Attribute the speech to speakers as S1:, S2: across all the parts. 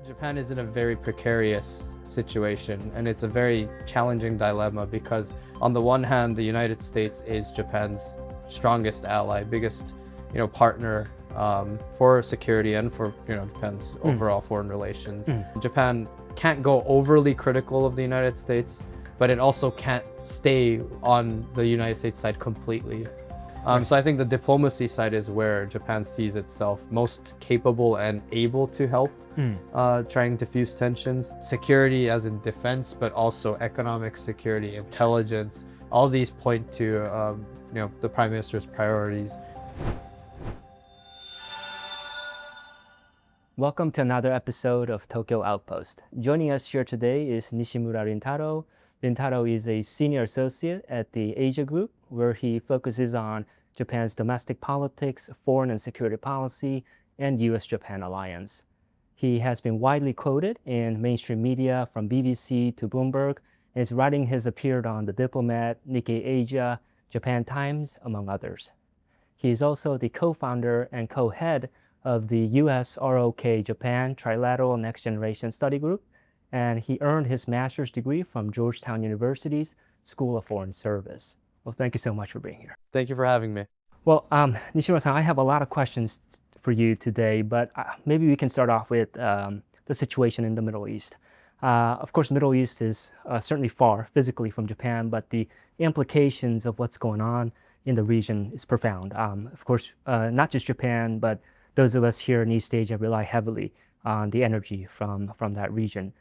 S1: Japan is in a very precarious situation, and it's a very challenging dilemma because on the one hand, the United States is Japan's strongest ally, biggest, partner for security and for, Japan's overall foreign relations. Japan can't go overly critical of the United States, but it also can't stay on the United States side completely. So I think the diplomacy side is where Japan sees itself most capable and able to help trying to fuse tensions. Security as in defense, but also economic security, intelligence, all these point to the Prime Minister's priorities.
S2: Welcome to another episode of Tokyo Outpost. Joining us here today is Nishimura Rintaro. Rintaro is a senior associate at the Asia Group, where he focuses on Japan's domestic politics, foreign and security policy, and US-Japan alliance. He has been widely quoted in mainstream media from BBC to Bloomberg, and his writing has appeared on The Diplomat, Nikkei Asia, Japan Times, among others. He is also the co-founder and co-head of the US ROK Japan Trilateral Next Generation Study Group, and he earned his master's degree from Georgetown University's School of Foreign Service. Well, thank you so much for being here.
S1: Thank you for having me.
S2: Well, Nishimura-san, I have a lot of questions for you today, but maybe we can start off with the situation in the Middle East. Of course, Middle East is certainly far physically from Japan, but the implications of what's going on in the region is profound. Of course, not just Japan, but those of us here in East Asia rely heavily on the energy from that region.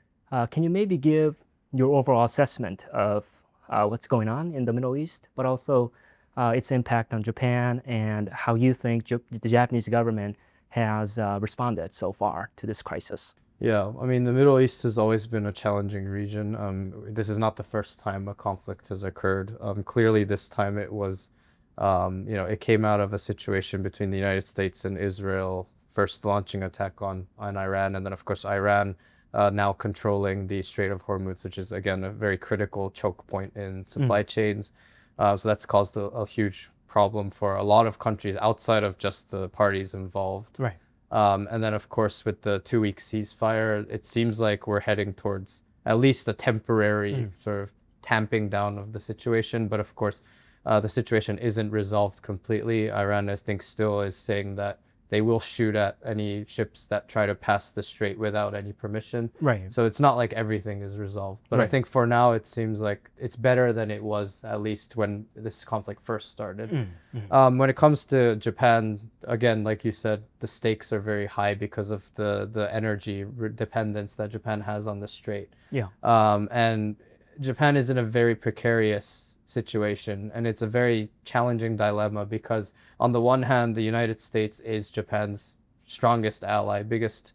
S2: Can you maybe give your overall assessment of what's going on in the Middle East, but also its impact on Japan and how you think the Japanese government has responded so far to this crisis?
S1: Yeah, I mean, the Middle East has always been a challenging region. This is not the first time a conflict has occurred. Clearly, this time it was, it came out of a situation between the United States and Israel, first launching attack on Iran, and then, of course, Iran now controlling the Strait of Hormuz, which is, again, a very critical choke point in supply chains. So that's caused a huge problem for a lot of countries outside of just the parties involved.
S2: Right.
S1: And then, of course, with the 2-week ceasefire, it seems like we're heading towards at least a temporary sort of tamping down of the situation. But of course, the situation isn't resolved completely. Iran, I think, still is saying that they will shoot at any ships that try to pass the strait without any permission.
S2: Right.
S1: So it's not like everything is resolved. But
S2: Right.
S1: I think for now, it seems like it's better than it was, at least when this conflict first started. When it comes to Japan, again, like you said, the stakes are very high because of the energy dependence that Japan has on the strait.
S2: Yeah.
S1: And Japan is in a very precarious situation, and it's a very challenging dilemma because on the one hand, the United States is Japan's strongest ally, biggest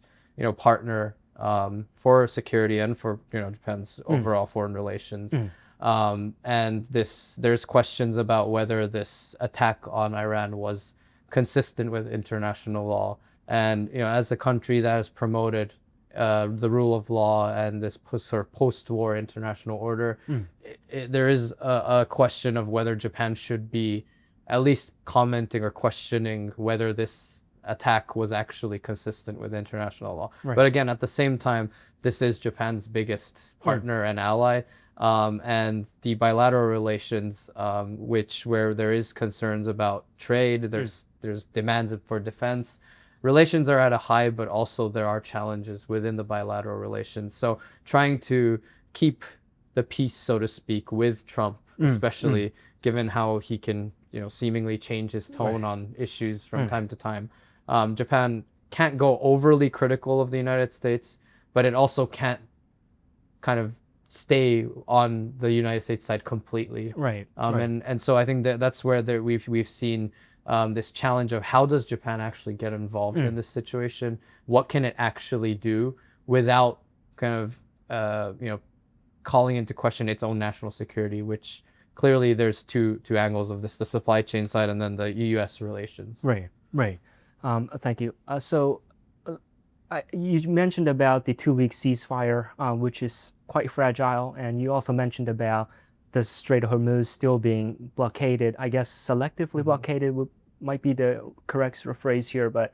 S1: partner for security and for Japan's overall foreign relations. And there's questions about whether this attack on Iran was consistent with international law. And as a country that has promoted the rule of law and this sort of post-war international order, there is a question of whether Japan should be at least commenting or questioning whether this attack was actually consistent with international law.
S2: Right.
S1: But again, at the same time, this is Japan's biggest partner and ally. And the bilateral relations, where there is concerns about trade, there's demands for defense. Relations are at a high, but also there are challenges within the bilateral relations. So trying to keep the peace, so to speak, with Trump, especially given how he can, seemingly change his tone on issues from time to time. Japan can't go overly critical of the United States, but it also can't kind of stay on the United States side completely.
S2: Right.
S1: And so I think that's where we've seen this challenge of how does Japan actually get involved in this situation? What can it actually do without kind of, calling into question its own national security, which clearly there's two angles of this, the supply chain side and then the US relations.
S2: Right. Thank you. You mentioned about the 2-week ceasefire, which is quite fragile, and you also mentioned about the Strait of Hormuz still being blockaded. I guess selectively blockaded might be the correct sort of phrase here, but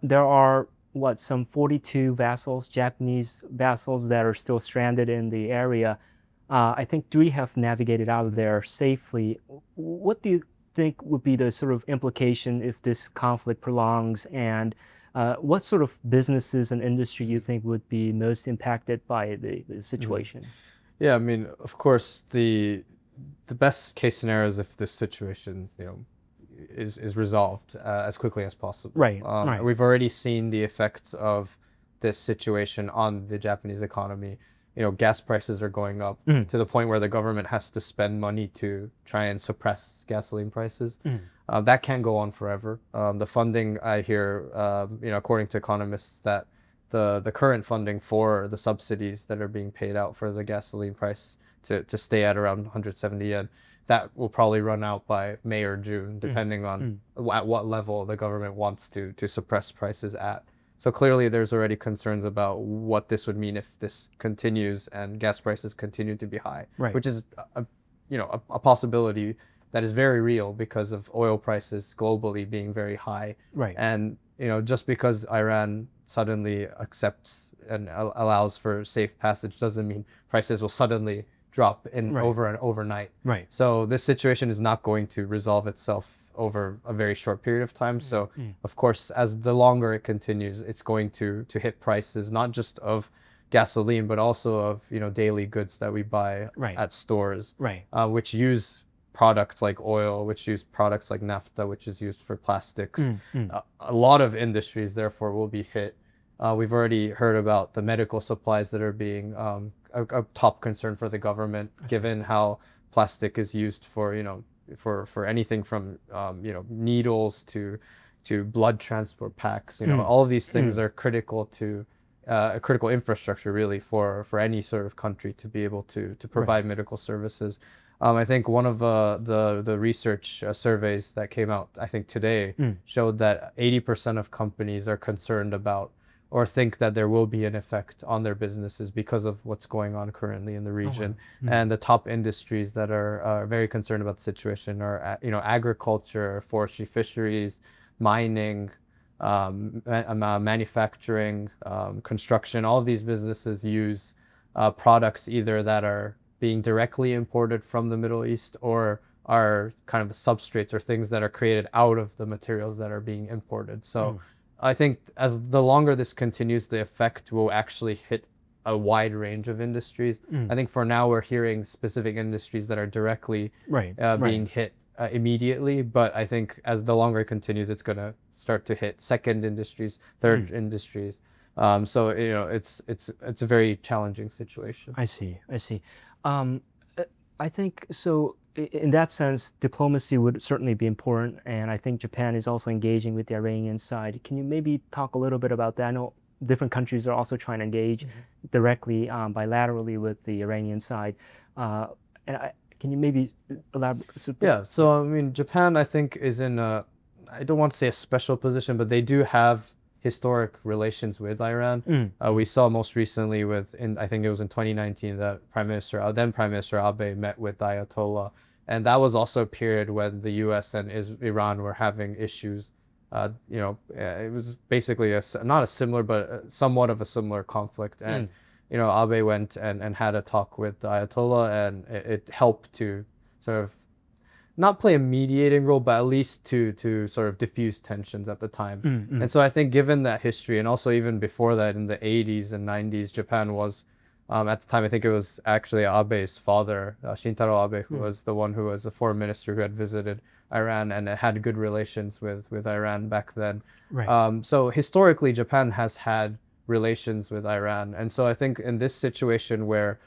S2: there are some 42 vessels, Japanese vessels that are still stranded in the area. I think 3 have navigated out of there safely. What do you think would be the sort of implication if this conflict prolongs, and what sort of businesses and industry you think would be most impacted by the situation?
S1: Yeah, I mean, of course, the best case scenario is if this situation, is resolved as quickly as possible.
S2: Right, right.
S1: We've already seen the effects of this situation on the Japanese economy. Gas prices are going up to the point where the government has to spend money to try and suppress gasoline prices. That can't go on forever. The funding, I hear, according to economists, that the current funding for the subsidies that are being paid out for the gasoline price to stay at around 170 yen, that will probably run out by May or June, depending on at what level the government wants to suppress prices at. So clearly there's already concerns about what this would mean if this continues and gas prices continue to be high,
S2: Right.
S1: which is a possibility that is very real because of oil prices globally being very high.
S2: Right.
S1: And just because Iran suddenly accepts and allows for safe passage doesn't mean prices will suddenly drop overnight.
S2: Right.
S1: So this situation is not going to resolve itself over a very short period of time. So of course, as the longer it continues, it's going to hit prices, not just of gasoline, but also of daily goods that we buy at stores,
S2: Right.
S1: Which use products like oil, which use products like naphtha, which is used for plastics. A lot of industries, therefore, will be hit. We've already heard about the medical supplies that are being a top concern for the government, given how plastic is used for for anything from needles to blood transport packs. All of these things are critical to a critical infrastructure really for any sort of country to be able to provide medical services. I think one of the research surveys that came out, I think today, showed that 80% of companies are concerned about or think that there will be an effect on their businesses because of what's going on currently in the region. And the top industries that are very concerned about the situation are agriculture, forestry, fisheries, mining, manufacturing, construction. All of these businesses use products either that are being directly imported from the Middle East or are kind of the substrates or things that are created out of the materials that are being imported. So I think as the longer this continues, the effect will actually hit a wide range of industries. I think for now we're hearing specific industries that are directly being hit immediately, but I think as the longer it continues, it's going to start to hit second industries, third industries. So it's a very challenging situation.
S2: I see. I think so. In that sense, diplomacy would certainly be important, and I think Japan is also engaging with the Iranian side. Can you maybe talk a little bit about that? I know different countries are also trying to engage directly, bilaterally with the Iranian side. Can you maybe elaborate?
S1: Yeah, so I mean, Japan, I think, is in I don't want to say a special position, but they do have historic relations with Iran. We saw most recently I think it was in 2019 that then Prime Minister Abe met with the Ayatollah. And that was also a period when the U.S. and Iran were having issues. It was basically not a similar, but somewhat of a similar conflict. And, Abe went and had a talk with the Ayatollah, and it helped to sort of not play a mediating role, but at least to sort of diffuse tensions at the time. And so I think given that history, and also even before that in the 80s and 90s, Japan was, at the time, I think it was actually Abe's father, Shintaro Abe, who was the one who was a foreign minister who had visited Iran and had good relations with Iran back then. So historically, Japan has had relations with Iran. And so I think in this situation where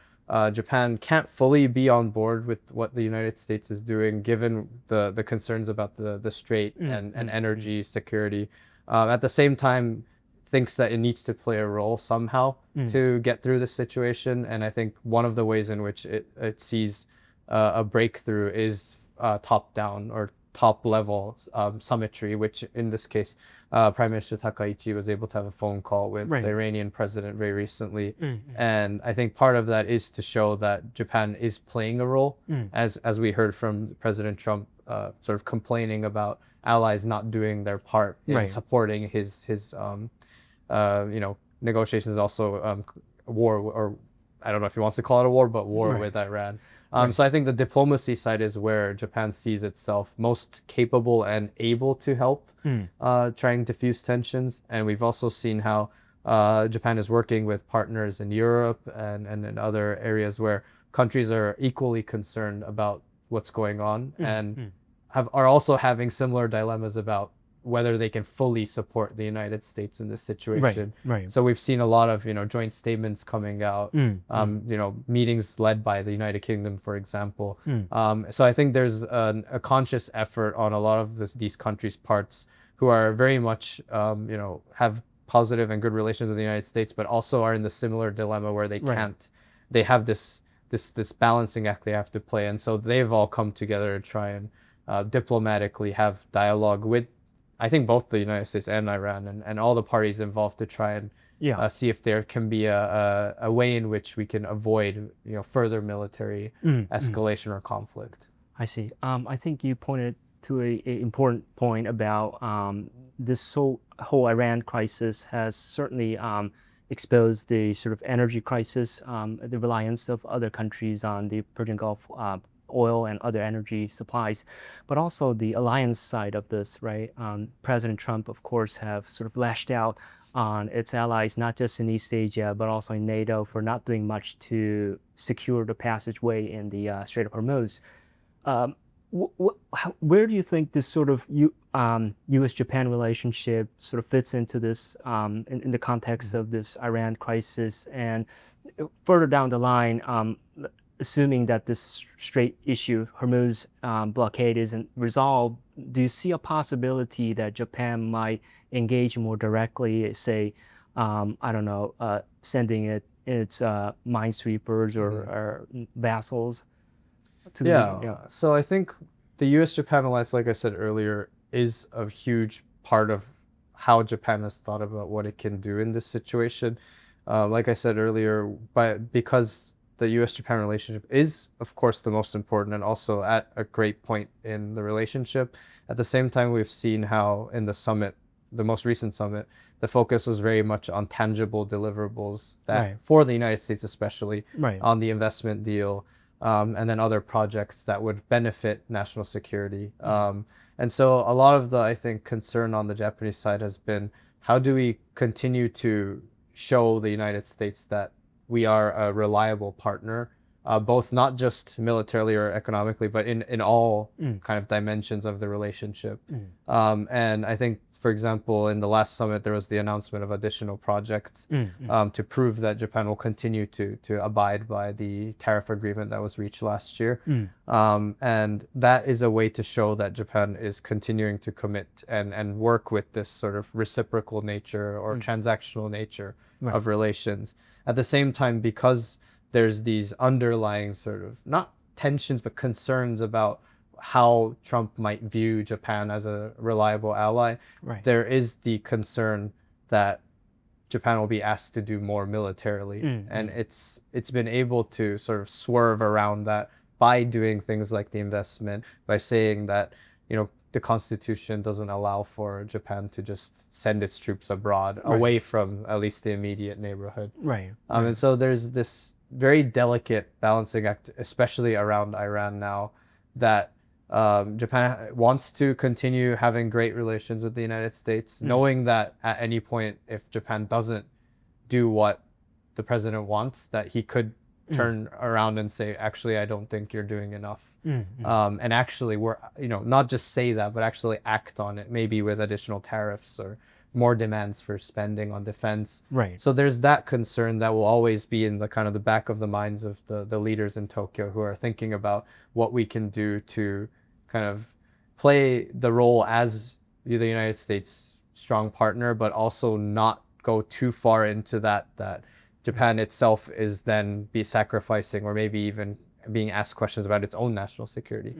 S1: Japan can't fully be on board with what the United States is doing, given the concerns about the strait and energy security, at the same time thinks that it needs to play a role somehow to get through this situation. And I think one of the ways in which it sees a breakthrough is top-down or top-level summitry, which in this case, Prime Minister Takaichi was able to have a phone call with the Iranian president very recently. And I think part of that is to show that Japan is playing a role, as we heard from President Trump sort of complaining about allies not doing their part in supporting his negotiations, also war, or I don't know if he wants to call it a war, but war
S2: Right.
S1: with Iran.
S2: Right.
S1: So I think the diplomacy side is where Japan sees itself most capable and able to help trying to diffuse tensions. And we've also seen how Japan is working with partners in Europe and in other areas where countries are equally concerned about what's going on and are also having similar dilemmas about whether they can fully support the United States in this situation.
S2: Right.
S1: So we've seen a lot of joint statements coming out, meetings led by the United Kingdom, for example. So I think there's a conscious effort on a lot of these countries' parts who are very much have positive and good relations with the United States, but also are in the similar dilemma where they can't. They have this balancing act they have to play, and so they've all come together to try and diplomatically have dialogue with, I think, both the United States and Iran and all the parties involved to try and see if there can be a way in which we can avoid further military escalation or conflict.
S2: I see. I think you pointed to a important point about this whole Iran crisis has certainly exposed the sort of energy crisis, the reliance of other countries on the Persian Gulf oil and other energy supplies, but also the alliance side of this, right? President Trump, of course, have sort of lashed out on its allies, not just in East Asia, but also in NATO, for not doing much to secure the passageway in the Strait of Hormuz. Where do you think this sort of U.S.-Japan relationship sort of fits into this in the context of this Iran crisis? And further down the line, assuming that this Strait issue, Hormuz blockade, isn't resolved, do you see a possibility that Japan might engage more directly, say, I don't know, sending its minesweepers or vassals to the region?
S1: So I think the U.S.-Japan alliance, like I said earlier, is a huge part of how Japan has thought about what it can do in this situation. Like I said earlier, because the U.S.-Japan relationship is, of course, the most important and also at a great point in the relationship. At the same time, we've seen how in the summit, the most recent summit, the focus was very much on tangible deliverables that, for the United States especially, on the investment deal, and then other projects that would benefit national security. And so a lot of the, I think, concern on the Japanese side has been, how do we continue to show the United States that we are a reliable partner, both not just militarily or economically, but in all kind of dimensions of the relationship. And I think, for example, in the last summit, there was the announcement of additional projects to prove that Japan will continue to abide by the tariff agreement that was reached last year. And that is a way to show that Japan is continuing to commit and work with this sort of reciprocal nature or transactional nature of relations. At the same time, because there's these underlying sort of, not tensions, but concerns about how Trump might view Japan as a reliable ally, there is the concern that Japan will be asked to do more militarily. And it's been able to sort of swerve around that by doing things like the investment, by saying that, the Constitution doesn't allow for Japan to just send its troops abroad, away from at least the immediate neighborhood. And so there's this very delicate balancing act, especially around Iran now, that Japan wants to continue having great relations with the United States, knowing that at any point, if Japan doesn't do what the president wants, that he could turn around and say, actually, I don't think you're doing enough. And actually, we're, not just say that, but actually act on it, maybe with additional tariffs or more demands for spending on defense. So there's that concern that will always be in the kind of the back of the minds of the leaders in Tokyo, who are thinking about what we can do to kind of play the role as the United States' strong partner, but also not go too far into that Japan itself is then be sacrificing or maybe even being asked questions about its own national security.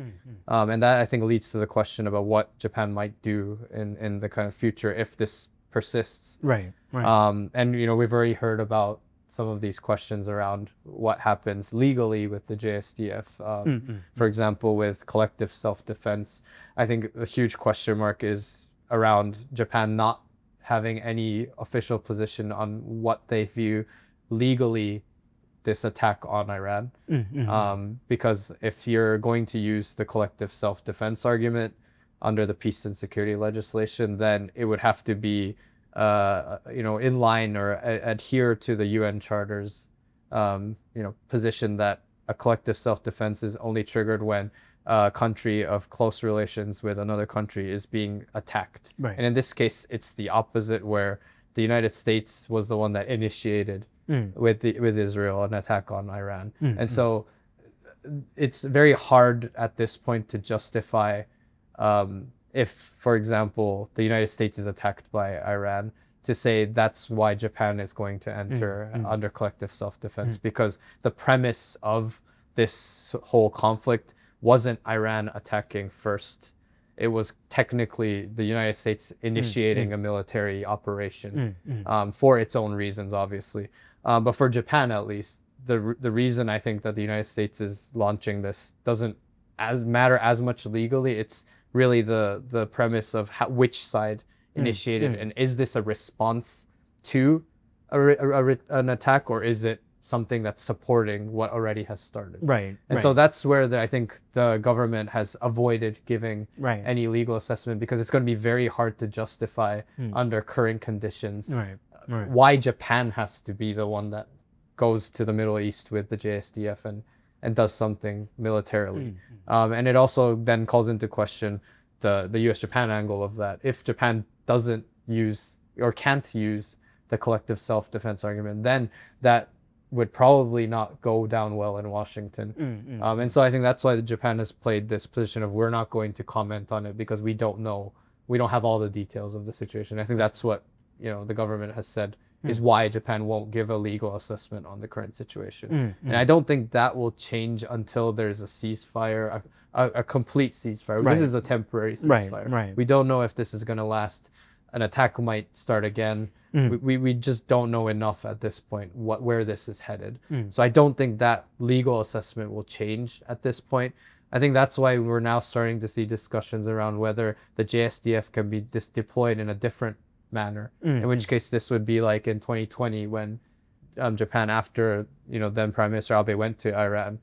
S1: And that, I think, leads to the question about what Japan might do in the kind of future if this persists. And, we've already heard about some of these questions around what happens legally with the JSDF. For example, with collective self-defense, I think a huge question mark is around Japan not having any official position on what they view legally this attack on Iran. Because if you're going to use the collective self-defense argument under the peace and security legislation, then it would have to be in line or adhere to the UN Charter's position that a collective self-defense is only triggered when a country of close relations with another country is being attacked.
S2: Right.
S1: And in this case, it's the opposite, where the United States was the one that initiated with Israel an attack on Iran. And so it's very hard at this point to justify if, for example, the United States is attacked by Iran, to say that's why Japan is going to enter under collective self-defense, because the premise of this whole conflict wasn't Iran attacking first. It was technically the United States initiating a military operation for its own reasons, obviously. But for Japan, at least, the reason I think that the United States is launching this doesn't matter as much legally. It's really the premise of which side initiated, and is this a response to an attack, or is it something that's supporting what already has started?
S2: Right.
S1: And so that's where I think the government has avoided giving any legal assessment, because it's going to be very hard to justify under current conditions why Japan has to be the one that goes to the Middle East with the JSDF and does something militarily. And it also then calls into question the US-Japan angle of that. If Japan doesn't use or can't use the collective self-defense argument, then that would probably not go down well in Washington. And so I think that's why Japan has played this position of, we're not going to comment on it because we don't know, we don't have all the details of the situation. I think that's what the government has said is why Japan won't give a legal assessment on the current situation. And I don't think that will change until there's a ceasefire, a complete ceasefire. This is a temporary ceasefire. We don't know if this is going to last. An attack might start again. We just don't know enough at this point where this is headed. So I don't think that legal assessment will change at this point. I think that's why we're now starting to see discussions around whether the JSDF can be deployed in a different manner, in which case this would be like in 2020 when Japan, after then Prime Minister Abe went to Iran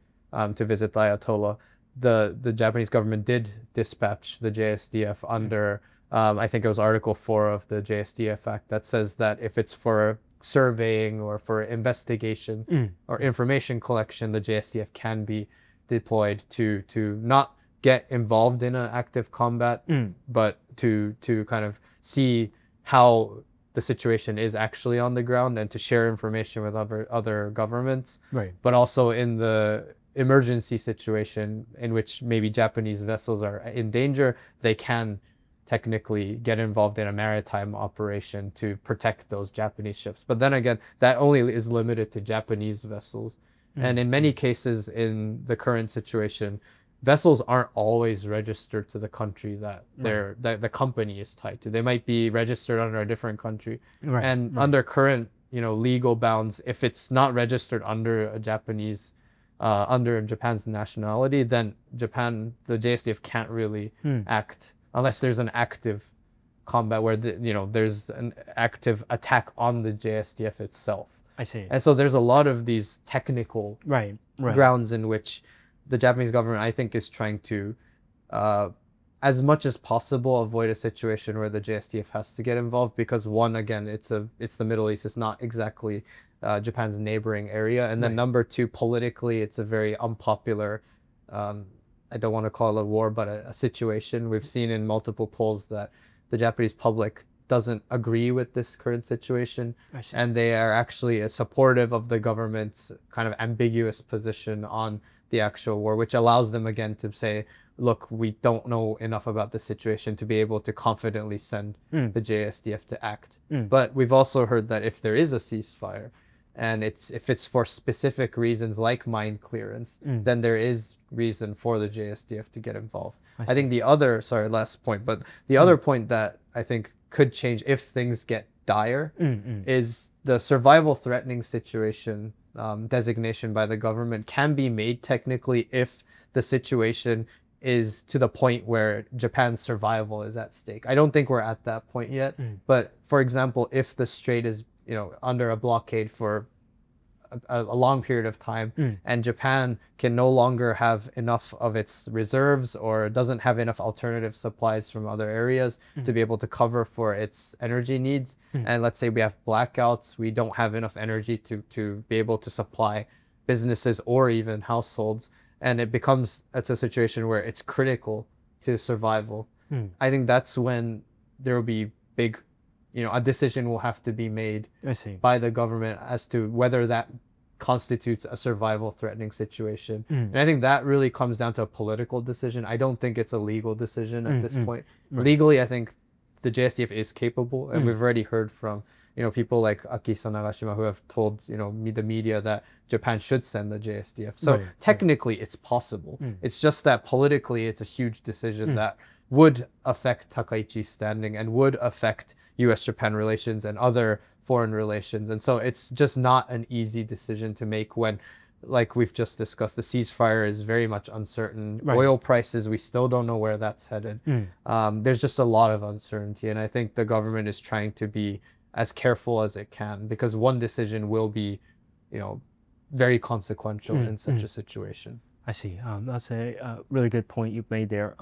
S1: to visit the Ayatollah, the Japanese government did dispatch the JSDF under I think it was Article 4 of the JSDF Act that says that if it's for surveying or for investigation or information collection, the JSDF can be deployed to not get involved in an active combat, but to kind of see how the situation is actually on the ground and to share information with other governments. But also in the emergency situation in which maybe Japanese vessels are in danger, they can technically get involved in a maritime operation to protect those Japanese ships. But then again, that only is limited to Japanese vessels. And in many cases in the current situation, vessels aren't always registered to the country that the company is tied to. They might be registered under a different country. Under current legal bounds, if it's not registered under a Japanese under Japan's nationality, then the JSDF can't really act unless there's an active combat where there's an active attack on the JSDF itself.
S2: I see.
S1: And so there's a lot of these technical grounds in which the Japanese government, I think, is trying to, as much as possible, avoid a situation where the JSDF has to get involved, because one, again, it's the Middle East. It's not exactly Japan's neighboring area. And then number two, politically, it's a very unpopular, I don't want to call it a war, but a situation. We've seen in multiple polls that the Japanese public doesn't agree with this current situation, and they are actually supportive of the government's kind of ambiguous position on the actual war, which allows them again to say, look, we don't know enough about the situation to be able to confidently send the JSDF to act. But we've also heard that if there is a ceasefire, and if it's for specific reasons like mine clearance, then there is reason for the JSDF to get involved. I think the other, last point, but the other point that I think could change if things get dire is the survival threatening situation designation by the government can be made technically if the situation is to the point where Japan's survival is at stake. I don't think we're at that point yet. But for example, if the strait is, under a blockade for a long period of time, and Japan can no longer have enough of its reserves or doesn't have enough alternative supplies from other areas to be able to cover for its energy needs, and let's say we have blackouts, we don't have enough energy to be able to supply businesses or even households, and it's a situation where it's critical to survival. I think that's when there will be big, a decision will have to be made by the government as to whether that constitutes a survival threatening situation. And I think that really comes down to a political decision. I don't think it's a legal decision at this point. Legally, I think the JSDF is capable, and we've already heard from people like Akihisa Nagashima who have told the media that Japan should send the JSDF. So technically it's possible. It's just that politically it's a huge decision that would affect Takaichi's standing and would affect US-Japan relations and other foreign relations. And so it's just not an easy decision to make when, like we've just discussed, the ceasefire is very much uncertain. Oil prices, we still don't know where that's headed. There's just a lot of uncertainty. And I think the government is trying to be as careful as it can, because one decision will be, very consequential in such a situation.
S2: I see. That's a really good point you've made there.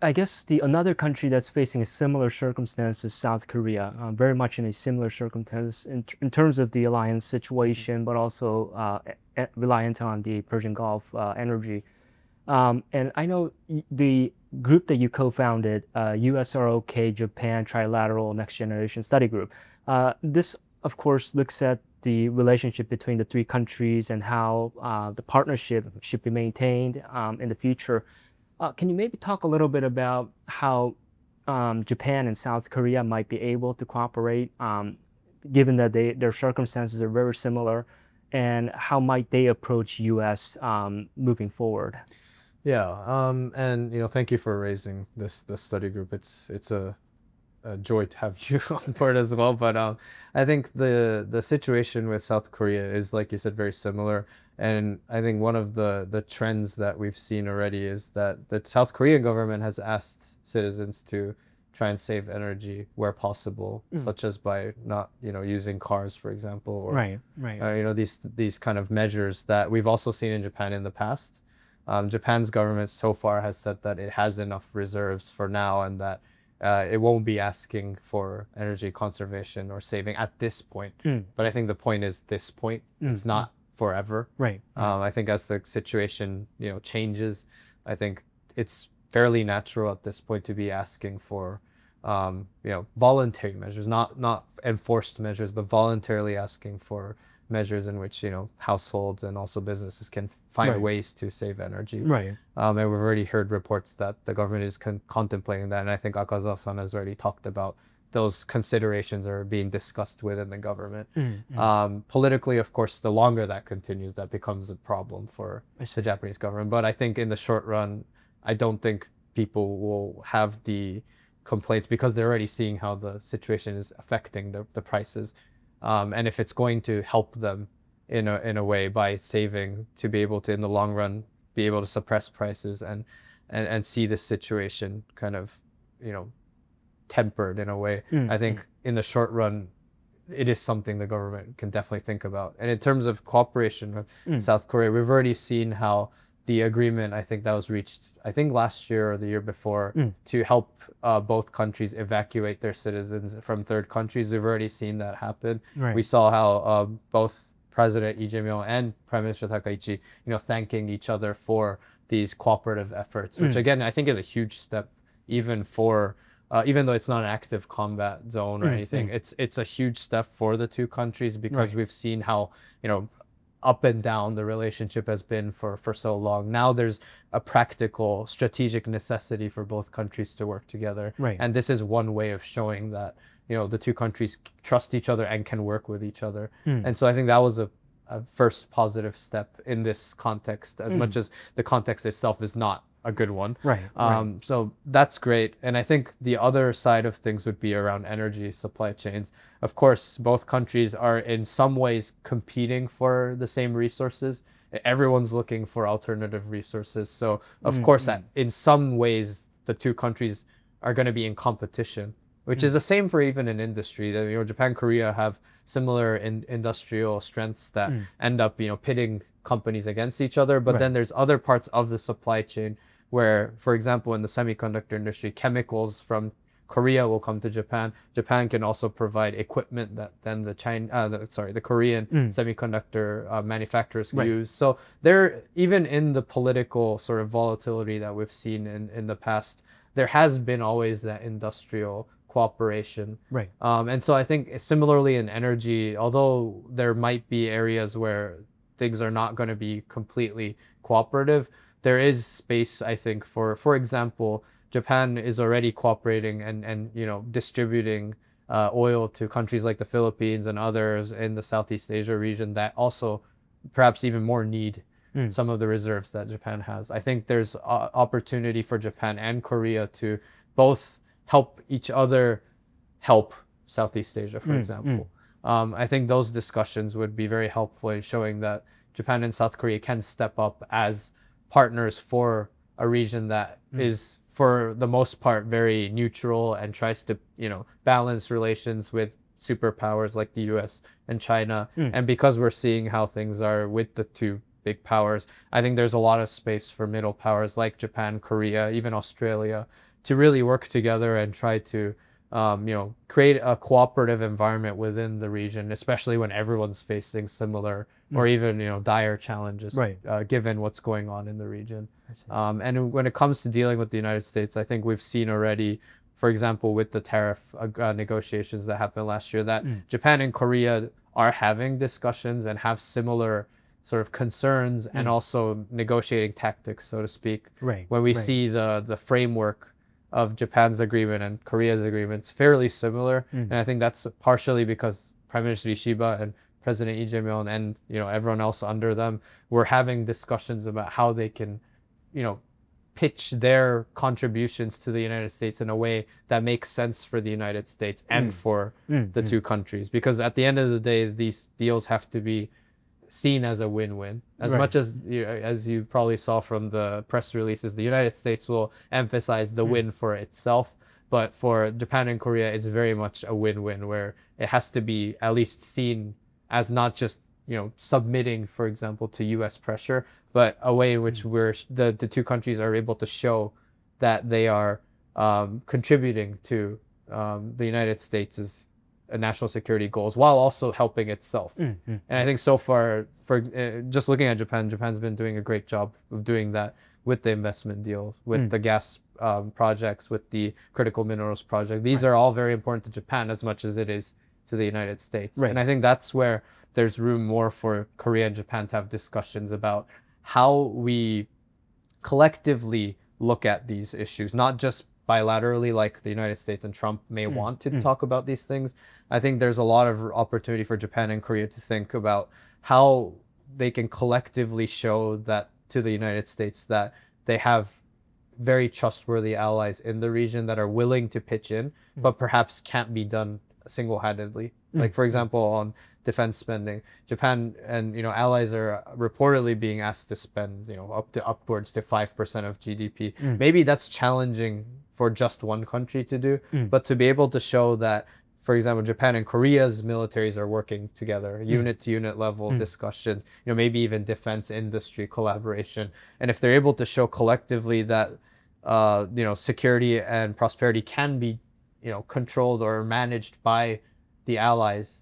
S2: I guess another country that's facing a similar circumstance is South Korea, very much in a similar circumstance in terms of the alliance situation, but also reliant on the Persian Gulf energy. And I know the group that you co-founded, USROK Japan Trilateral Next Generation Study Group, this, of course, looks at the relationship between the three countries and how the partnership should be maintained in the future. Can you maybe talk a little bit about how Japan and South Korea might be able to cooperate, given that their circumstances are very similar, and how might they approach U.S. Moving forward?
S1: Yeah, and thank you for raising this study group. It's a joy to have you on board as well. But I think the situation with South Korea is, like you said, very similar. And I think one of the trends that we've seen already is that the South Korean government has asked citizens to try and save energy where possible, such as by not, using cars, for example, or these kind of measures that we've also seen in Japan in the past. Japan's government so far has said that it has enough reserves for now, and that it won't be asking for energy conservation or saving at this point. But I think the point is this point. It's not forever. I think as the situation changes, I think it's fairly natural at this point to be asking for voluntary measures, not enforced measures, but voluntarily asking for measures in which households and also businesses can find ways to save energy. And we've already heard reports that the government is contemplating that, and I think Akazawa-san has already talked about those considerations are being discussed within the government. Politically, of course, the longer that continues, that becomes a problem for the Japanese government. But I think in the short run, I don't think people will have the complaints, because they're already seeing how the situation is affecting the prices. And if it's going to help them in a way by saving, to be able to, in the long run, be able to suppress prices and see this situation kind of, tempered in a way. I think in the short run, it is something the government can definitely think about. And in terms of cooperation with South Korea, we've already seen how the agreement, I think that was reached, I think last year or the year before, to help both countries evacuate their citizens from third countries. We've already seen that happen. We saw how both President Lee Jae-myung and Prime Minister Takaichi, thanking each other for these cooperative efforts, which again, I think is a huge step, even for even though it's not an active combat zone or anything. It's a huge step for the two countries, because we've seen how, up and down the relationship has been for so long. Now there's a practical strategic necessity for both countries to work together. And this is one way of showing that, the two countries trust each other and can work with each other. And so I think that was a first positive step in this context, as much as the context itself is not a good one. So that's great. And I think the other side of things would be around energy supply chains. Of course, both countries are in some ways competing for the same resources. everyone's looking for alternative resources. So of course, in some ways, the two countries are going to be in competition, which is the same for even in industry. You know, Japan, Korea have similar industrial strengths that end up, you know, pitting companies against each other. But then there's other parts of the supply chain where, for example, in the semiconductor industry, chemicals from Korea will come to Japan. Japan can also provide equipment that then the Korean semiconductor manufacturers use. So there, even in the political sort of volatility that we've seen in the past, there has been always that industrial cooperation. And so I think similarly in energy, although there might be areas where things are not going to be completely cooperative, there is space, I think, for example, Japan is already cooperating and you know, distributing oil to countries like the Philippines and others in the Southeast Asia region that also perhaps even more need some of the reserves that Japan has. I think there's opportunity for Japan and Korea to both help each other help Southeast Asia, for example. I think those discussions would be very helpful in showing that Japan and South Korea can step up as partners for a region that is, for the most part, very neutral and tries to, you know, balance relations with superpowers like the US and China. And because we're seeing how things are with the two big powers, I think there's a lot of space for middle powers like Japan, Korea, even Australia, to really work together and try to you know, create a cooperative environment within the region, especially when everyone's facing similar or even, you know, dire challenges, given what's going on in the region. And when it comes to dealing with the United States, I think we've seen already, for example, with the tariff negotiations that happened last year, that Japan and Korea are having discussions and have similar sort of concerns and also negotiating tactics, so to speak. When we see the framework of Japan's agreement and Korea's agreements fairly similar. And I think that's partially because Prime Minister Ishiba and President Lee Jae-myung and, you know, everyone else under them were having discussions about how they can, you know, pitch their contributions to the United States in a way that makes sense for the United States and for the two countries. Because at the end of the day, these deals have to be seen as a win-win. As much as you probably saw from the press releases, the United States will emphasize the win for itself, but for Japan and Korea, it's very much a win-win, where it has to be at least seen as not just, you know, submitting, for example, to U.S. pressure, but a way in which the two countries are able to show that they are contributing to the United States' national security goals while also helping itself. And I think so far, for just looking at Japan, Japan's been doing a great job of doing that with the investment deal, with the gas projects, with the critical minerals project. These are all very important to Japan as much as it is to the United States. And I think that's where there's room more for Korea and Japan to have discussions about how we collectively look at these issues, not just bilaterally like the United States and Trump may want to talk about these things. I think there's a lot of opportunity for Japan and Korea to think about how they can collectively show that to the United States that they have very trustworthy allies in the region that are willing to pitch in, but perhaps can't be done single-handedly. Like, for example, on defense spending, Japan and, you know, allies are reportedly being asked to spend, you know, upwards to 5% of GDP. Maybe that's challenging for just one country to do, but to be able to show that, for example, Japan and Korea's militaries are working together, unit to unit level discussions, you know, maybe even defense industry collaboration. And if they're able to show collectively that, you know, security and prosperity can be, you know, controlled or managed by the allies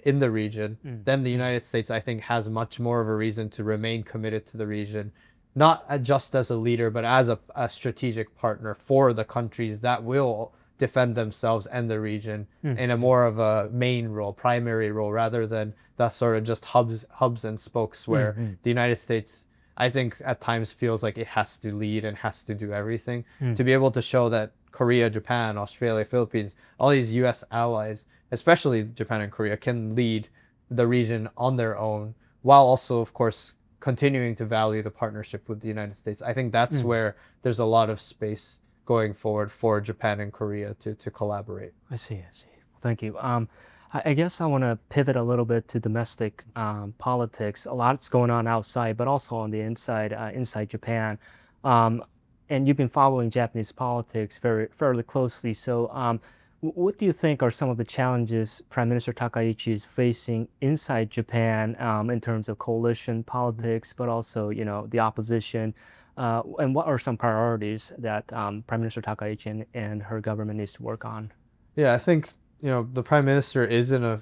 S1: in the region, then the United States, I think, has much more of a reason to remain committed to the region, not just as a leader, but as a strategic partner for the countries that will defend themselves and the region in a more of a main role, primary role, rather than the sort of just hubs and spokes where the United States, I think, at times feels like it has to lead and has to do everything. To be able to show that Korea, Japan, Australia, Philippines, all these US allies, especially Japan and Korea, can lead the region on their own, while also, of course, continuing to value the partnership with the United States. I think that's where there's a lot of space going forward for Japan and Korea to collaborate.
S2: I see. Thank you. I guess I want to pivot a little bit to domestic politics. A lot's going on outside, but also on the inside, inside Japan. Um, and you've been following Japanese politics fairly closely. So, what do you think are some of the challenges Prime Minister Takaichi is facing inside Japan in terms of coalition politics, but also, the opposition? And what are some priorities that Prime Minister Takaichi and her government needs to work on?
S1: Yeah, I think, the prime minister is in a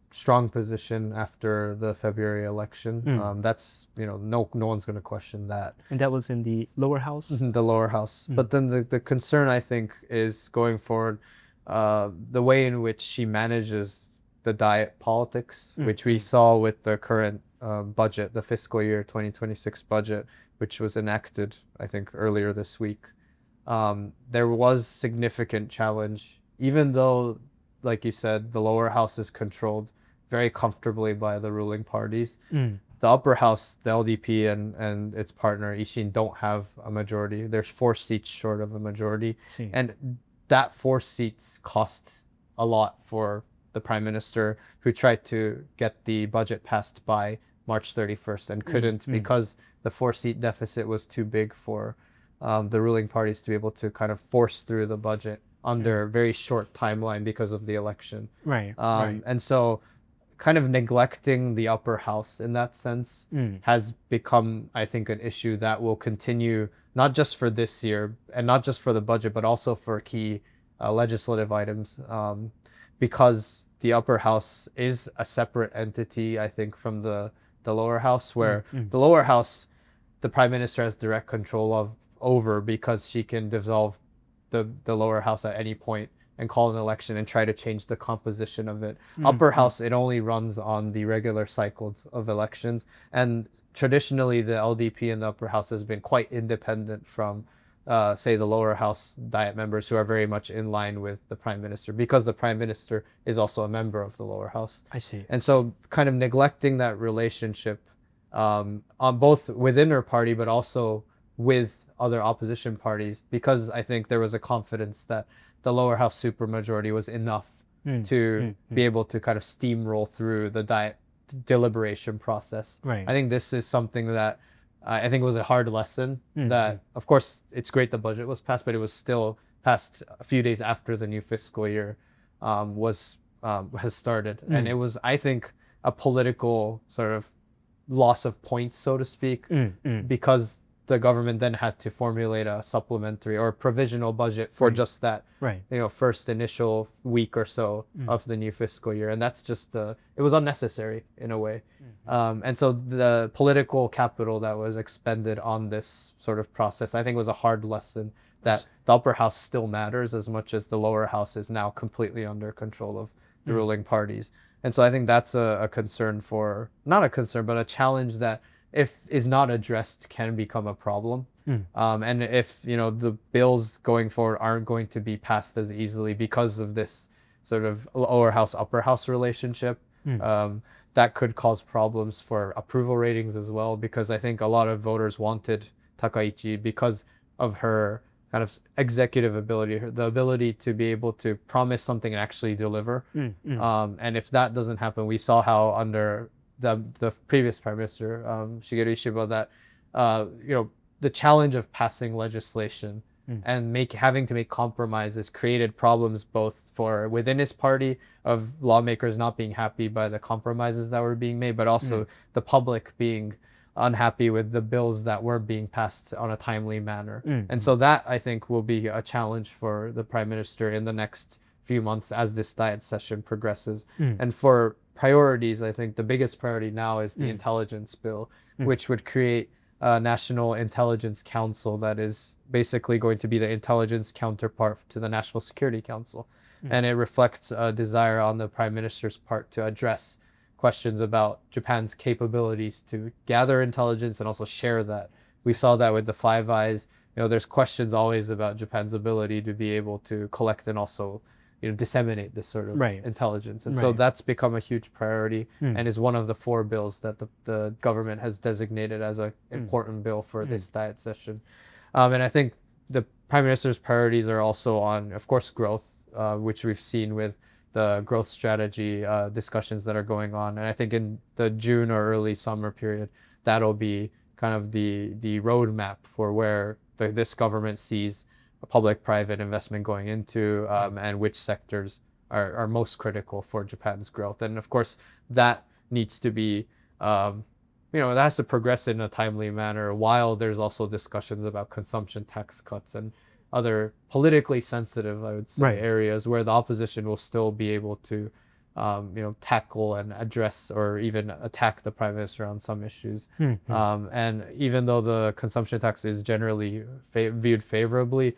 S1: strong position after the February election. That's, no one's going to question that.
S2: And that was in the lower house?
S1: The lower house. But then the concern, I think, is going forward, the way in which she manages the diet politics, which we saw with the current budget, the fiscal year 2026 budget, which was enacted, I think, earlier this week. There was significant challenge, even though, like you said, the lower house is controlled very comfortably by the ruling parties. The upper house, the LDP and its partner Ishin, don't have a majority. There's 4 seats short of a majority. And that 4 seats cost a lot for the prime minister, who tried to get the budget passed by March 31st and couldn't because the 4-seat deficit was too big for the ruling parties to be able to kind of force through the budget under a very short timeline because of the election.
S2: Right.
S1: And so kind of neglecting the upper house in that sense has become, I think, an issue that will continue not just for this year and not just for the budget, but also for key legislative items, because the upper house is a separate entity, I think, from the lower house, where the lower house, the prime minister has direct control over because she can dissolve the lower house at any point and call an election and try to change the composition of it. Upper house, it only runs on the regular cycles of elections. And traditionally, the LDP in the upper house has been quite independent from, say, the lower house diet members, who are very much in line with the prime minister, because the prime minister is also a member of the lower house.
S2: I see.
S1: And so kind of neglecting that relationship on both within her party, but also with other opposition parties, because I think there was a confidence that the lower house supermajority was enough to be able to kind of steamroll through the diet deliberation process.
S2: Right.
S1: I think this is something that I think was a hard lesson, that, of course, it's great the budget was passed, but it was still passed a few days after the new fiscal year has started. And it was, I think, a political sort of loss of points, so to speak, because the government then had to formulate a supplementary or provisional budget for just that, first initial week or so of the new fiscal year. And that's just, it was unnecessary in a way. And so the political capital that was expended on this sort of process, I think, was a hard lesson, that the upper house still matters as much as the lower house is now completely under control of the ruling parties. And so I think that's a concern for, not a concern, but a challenge that, if is not addressed, can become a problem. And if, the bills going forward aren't going to be passed as easily because of this sort of lower house, upper house relationship, that could cause problems for approval ratings as well, because I think a lot of voters wanted Takaichi because of her kind of executive ability, the ability to be able to promise something and actually deliver. And if that doesn't happen, we saw how under the previous prime minister, Shigeru Ishiba, that the challenge of passing legislation and having to make compromises created problems both for within his party, of lawmakers not being happy by the compromises that were being made, but also the public being unhappy with the bills that weren't being passed on a timely manner. And so that, I think, will be a challenge for the prime minister in the next few months as this diet session progresses. And for priorities, I think the biggest priority now is the intelligence bill, which would create a National Intelligence Council that is basically going to be the intelligence counterpart to the National Security Council. And it reflects a desire on the prime minister's part to address questions about Japan's capabilities to gather intelligence and also share that. We saw that with the Five Eyes. There's questions always about Japan's ability to be able to collect and also disseminate this sort of intelligence. And so that's become a huge priority and is one of the 4 bills that the government has designated as an important bill for this diet session. And I think the prime minister's priorities are also on, of course, growth, which we've seen with the growth strategy discussions that are going on. And I think in the June or early summer period, that'll be kind of the roadmap for where this government sees a public-private investment going into, and which sectors are most critical for Japan's growth. And of course, that needs to be, it has to progress in a timely manner, while there's also discussions about consumption tax cuts and other politically sensitive, I would say, areas where the opposition will still be able to, tackle and address or even attack the prime minister on some issues. And even though the consumption tax is generally viewed favorably,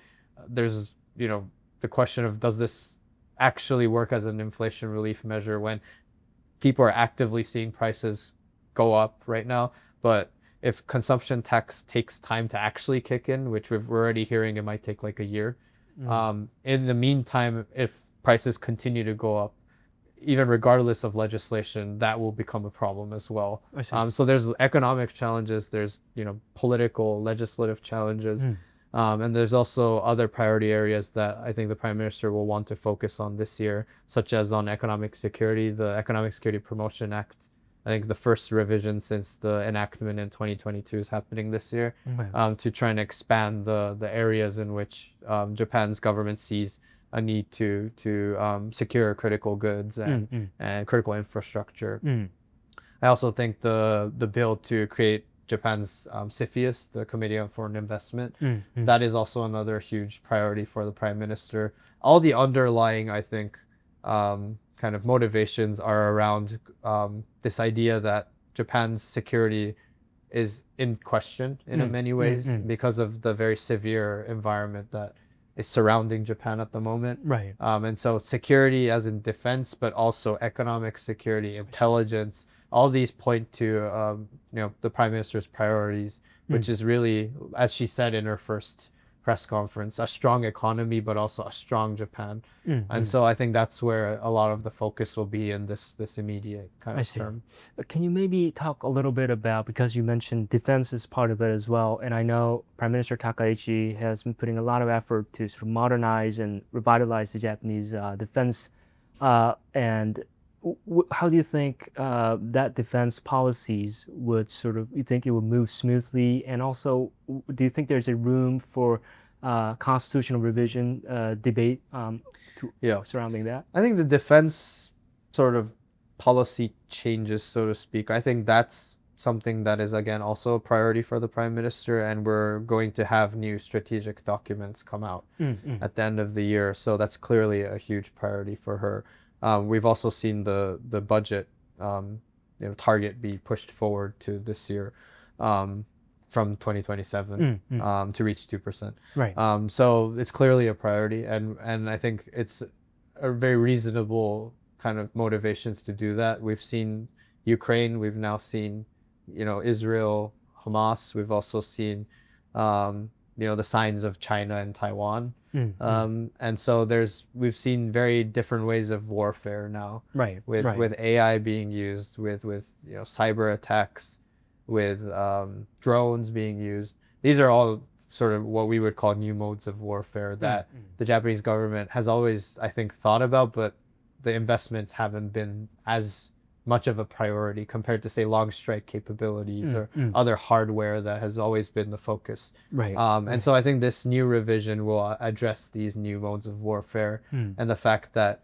S1: there's, the question of, does this actually work as an inflation relief measure when people are actively seeing prices go up right now? But if consumption tax takes time to actually kick in, which we're already hearing it might take like a year, in the meantime, if prices continue to go up, even regardless of legislation, that will become a problem as well. So there's economic challenges, there's political, legislative challenges, and there's also other priority areas that I think the Prime Minister will want to focus on this year, such as on economic security. The Economic Security Promotion Act, I think the first revision since the enactment in 2022 is happening this year, to try and expand the areas in which Japan's government sees a need to secure critical goods and critical infrastructure. I also think the bill to create Japan's CFIUS, the Committee on Foreign Investment, that is also another huge priority for the Prime Minister. All the underlying, I think, kind of motivations are around this idea that Japan's security is in question in many ways because of the very severe environment that is surrounding Japan at the moment. And so security as in defense, but also economic security, intelligence, all these point to the Prime Minister's priorities, which is really, as she said in her first press conference, a strong economy, but also a strong Japan. And so I think that's where a lot of the focus will be in this immediate kind of term.
S2: Can you maybe talk a little bit about, because you mentioned defense is part of it as well, and I know Prime Minister Takaichi has been putting a lot of effort to sort of modernize and revitalize the Japanese defense, and how do you think that defense policies would you think it would move smoothly? And also, do you think there's a room for constitutional revision debate surrounding that?
S1: I think the defense sort of policy changes, so to speak, I think that's something that is, again, also a priority for the Prime Minister, and we're going to have new strategic documents come out at the end of the year. So that's clearly a huge priority for her. We've also seen the budget target be pushed forward to this year, from 2027 to reach 2%. So it's clearly a priority, and I think it's a very reasonable kind of motivations to do that. We've seen Ukraine, we've now seen Israel, Hamas. We've also seen the signs of China and Taiwan. And so we've seen very different ways of warfare now, with AI being used, with cyber attacks, with drones being used. These are all sort of what we would call new modes of warfare that the Japanese government has always, I think, thought about, but the investments haven't been as much of a priority compared to, say, long strike capabilities or other hardware that has always been the focus. And so I think this new revision will address these new modes of warfare and the fact that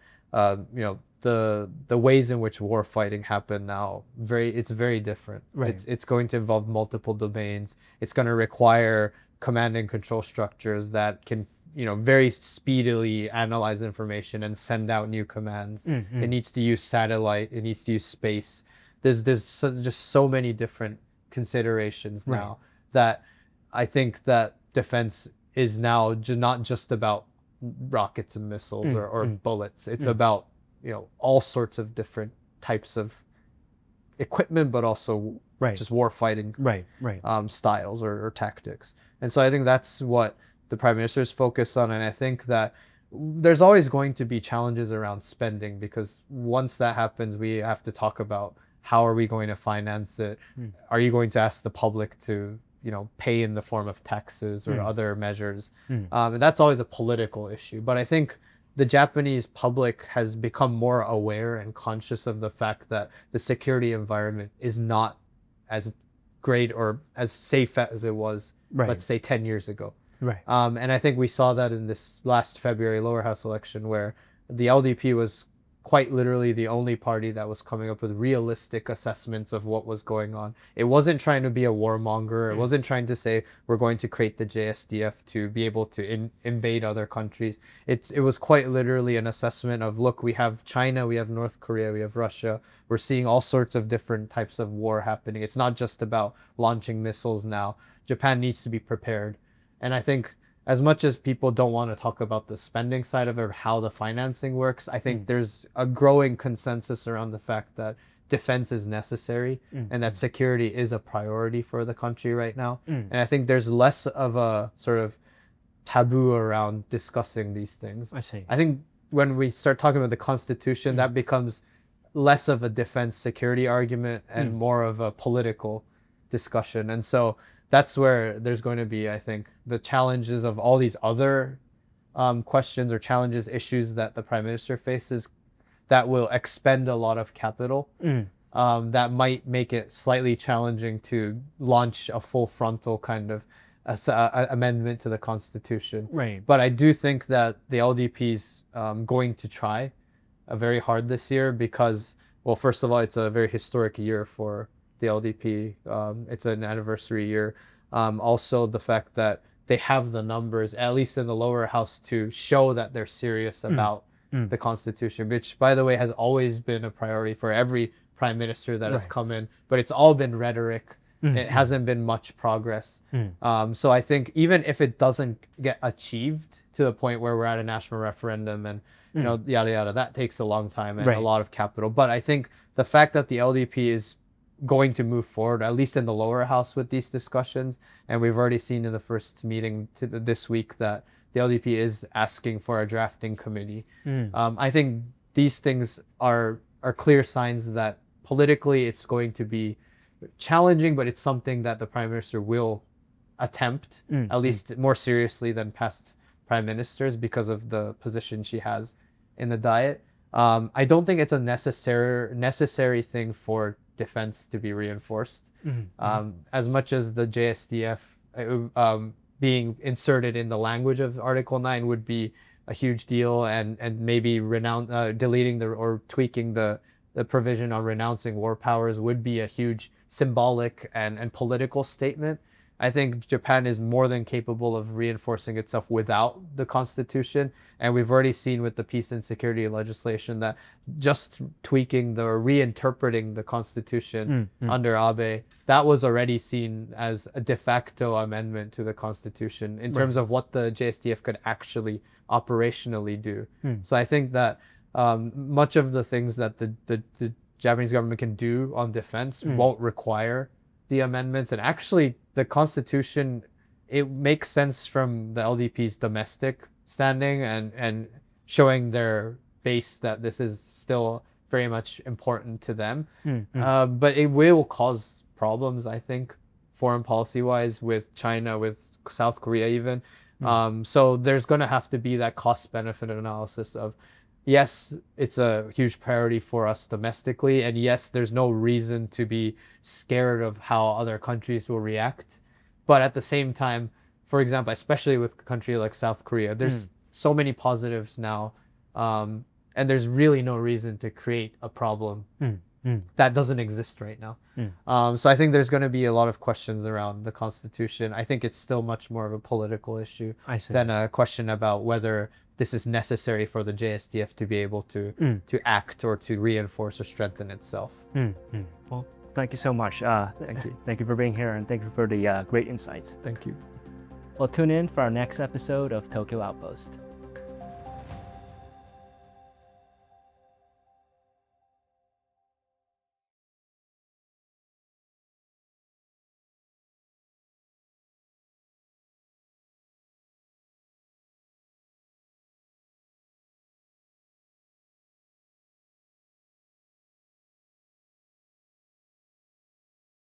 S1: the ways in which war fighting happen now, it's very different. It's going to involve multiple domains. It's going to require command and control structures that can very speedily analyze information and send out new commands. It needs to use satellite. It needs to use space. There's just so many different considerations now that I think that defense is now not just about rockets and missiles or bullets. It's about all sorts of different types of equipment, but also just war fighting styles or tactics. And so I think that's what the Prime Minister is focused on. And I think that there's always going to be challenges around spending, because once that happens, we have to talk about how are we going to finance it? Are you going to ask the public to pay in the form of taxes or other measures? And that's always a political issue. But I think the Japanese public has become more aware and conscious of the fact that the security environment is not as great or as safe as it was, let's say, 10 years ago.
S2: Right.
S1: And I think we saw that in this last February lower house election, where the LDP was quite literally the only party that was coming up with realistic assessments of what was going on. It wasn't trying to be a warmonger. It wasn't trying to say we're going to create the JSDF to be able to invade other countries. It was quite literally an assessment of, look, we have China, we have North Korea, we have Russia. We're seeing all sorts of different types of war happening. It's not just about launching missiles now. Japan needs to be prepared. And I think as much as people don't want to talk about the spending side of it or how the financing works, I think there's a growing consensus around the fact that defense is necessary and that security is a priority for the country right now. And I think there's less of a sort of taboo around discussing these things.
S2: I see.
S1: I think when we start talking about the Constitution, that becomes less of a defense security argument and more of a political discussion. And so that's where there's going to be, I think, the challenges of all these other questions or challenges, issues that the Prime Minister faces that will expend a lot of capital, that might make it slightly challenging to launch a full frontal kind of amendment to the Constitution.
S2: Right.
S1: But I do think that the LDP's going to try very hard this year because, well, first of all, it's a very historic year for the LDP. It's an anniversary year. Also, the fact that they have the numbers, at least in the lower house, to show that they're serious about the Constitution, which, by the way, has always been a priority for every prime minister that has come in. But it's all been rhetoric. It hasn't been much progress. So I think even if it doesn't get achieved to the point where we're at a national referendum and you know, yada yada, that takes a long time and a lot of capital. But I think the fact that the LDP is going to move forward, at least in the lower house, with these discussions, and we've already seen in the first meeting this week that the LDP is asking for a drafting committee. I think these things are clear signs that politically it's going to be challenging, but it's something that the Prime Minister will attempt, at least more seriously than past prime ministers, because of the position she has in the Diet. I don't think it's a necessary thing for defense to be reinforced. As much as the JSDF being inserted in the language of Article 9 would be a huge deal, and maybe deleting or tweaking the provision on renouncing war powers would be a huge symbolic and political statement. I think Japan is more than capable of reinforcing itself without the Constitution. And we've already seen with the peace and security legislation that just tweaking or reinterpreting the Constitution under Abe, that was already seen as a de facto amendment to the Constitution in terms of what the JSDF could actually operationally do. So I think that much of the things that the Japanese government can do on defense won't require the amendments. And actually, the Constitution, it makes sense from the LDP's domestic standing and showing their base that this is still very much important to them. But it will cause problems, I think, foreign policy-wise, with China, with South Korea even. So there's going to have to be that cost-benefit analysis of, yes, it's a huge priority for us domestically, and yes, there's no reason to be scared of how other countries will react. But at the same time, for example, especially with a country like South Korea, there's so many positives now, and there's really no reason to create a problem that doesn't exist right now. So I think there's going to be a lot of questions around the Constitution. I think it's still much more of a political issue than a question about whether this is necessary for the JSDF to be able to act or to reinforce or strengthen itself.
S2: Well, thank you so much.
S1: Thank you.
S2: Thank you for being here, and thank you for the great insights.
S1: Thank you.
S2: Well, tune in for our next episode of Tokyo Outpost.